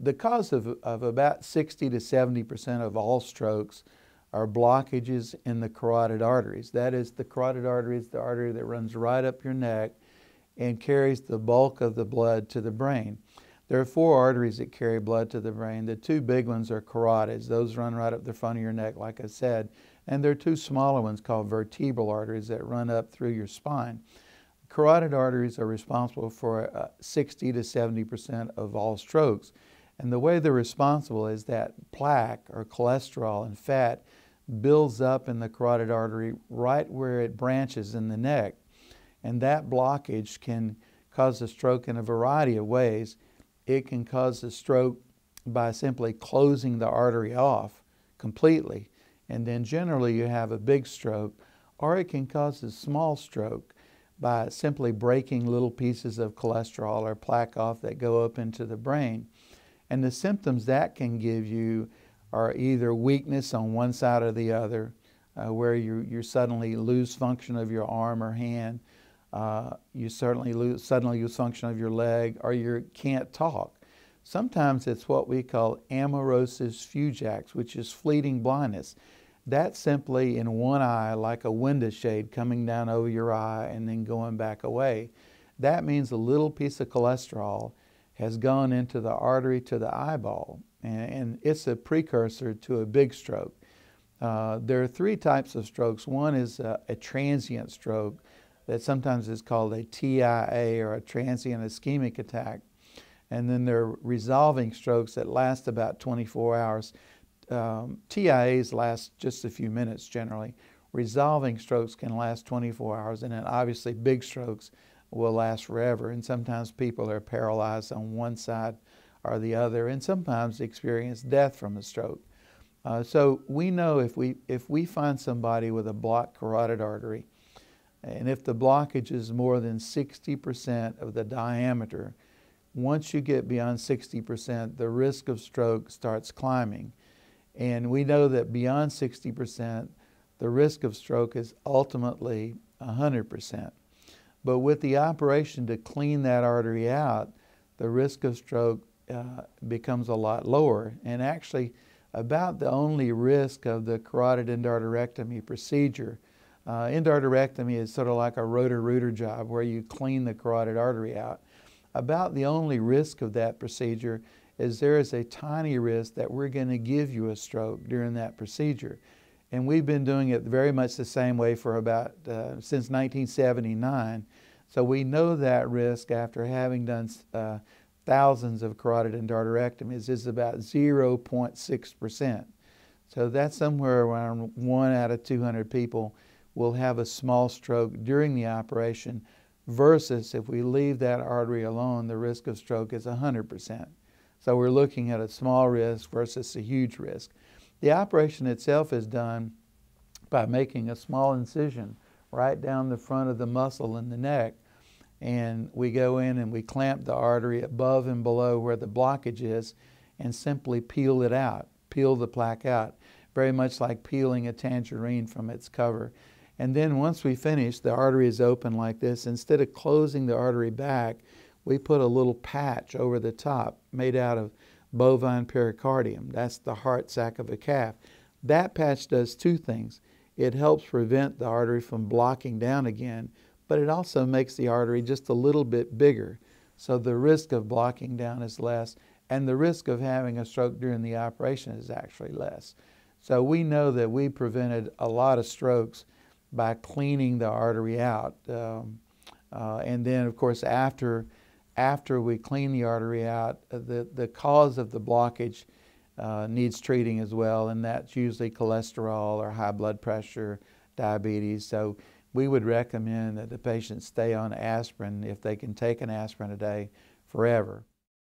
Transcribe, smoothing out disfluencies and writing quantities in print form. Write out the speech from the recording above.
The cause of about 60 to 70% of all strokes are blockages in the carotid arteries. That is, the carotid artery is the artery that runs right up your neck and carries the bulk of the blood to the brain. There are 4 arteries that carry blood to the brain. The 2 big ones are carotids. Those run right up the front of your neck, like I said. And there are 2 smaller ones called vertebral arteries that run up through your spine. Carotid arteries are responsible for 60 to 70% of all strokes. And the way they're responsible is that plaque or cholesterol and fat builds up in the carotid artery right where it branches in the neck. And that blockage can cause a stroke in a variety of ways. It can cause a stroke by simply closing the artery off completely, and then generally you have a big stroke, or it can cause a small stroke by simply breaking little pieces of cholesterol or plaque off that go up into the brain. And the symptoms that can give you are either weakness on one side or the other, where you suddenly lose function of your arm or hand, you suddenly lose function of your leg, or you can't talk. Sometimes it's what we call amaurosis fugax, which is fleeting blindness. That's simply in one eye, like a window shade coming down over your eye and then going back away. That means a little piece of cholesterol has gone into the artery to the eyeball, and it's a precursor to a big stroke. There are 3 types of strokes. One is a transient stroke that sometimes is called a TIA, or a transient ischemic attack. And then there are resolving strokes that last about 24 hours. TIAs last just a few minutes generally. Resolving strokes can last 24 hours, and then obviously big strokes will last forever. And sometimes people are paralyzed on one side or the other, and sometimes experience death from a stroke. So we know if we find somebody with a blocked carotid artery, and if the blockage is more than 60% of the diameter, once you get beyond 60%, the risk of stroke starts climbing. And we know that beyond 60%, the risk of stroke is ultimately 100%. But with the operation to clean that artery out, the risk of stroke becomes a lot lower. And actually, about the only risk of the carotid endarterectomy procedure. Endarterectomy is sort of like a rotor-rooter job where you clean the carotid artery out. About the only risk of that procedure is there is a tiny risk that we're going to give you a stroke during that procedure. And we've been doing it very much the same way for about since 1979. So we know that risk after having done thousands of carotid endarterectomies is about 0.6%. So that's somewhere around 1 out of 200 people will have a small stroke during the operation, versus if we leave that artery alone, the risk of stroke is 100%. So we're looking at a small risk versus a huge risk. The operation itself is done by making a small incision right down the front of the muscle in the neck, and we go in and we clamp the artery above and below where the blockage is and simply peel it out, peel the plaque out, very much like peeling a tangerine from its cover. And then once we finish, the artery is open like this. Instead of closing the artery back, we put a little patch over the top made out of bovine pericardium. That's the heart sac of a calf. That patch does 2 things. It helps prevent the artery from blocking down again, but it also makes the artery just a little bit bigger. So the risk of blocking down is less, and the risk of having a stroke during the operation is actually less. So we know that we prevented a lot of strokes by cleaning the artery out. And then, of course, after we clean the artery out, the cause of the blockage needs treating as well, and that's usually cholesterol or high blood pressure, diabetes. So we would recommend that the patient stay on aspirin if they can take an aspirin a day forever.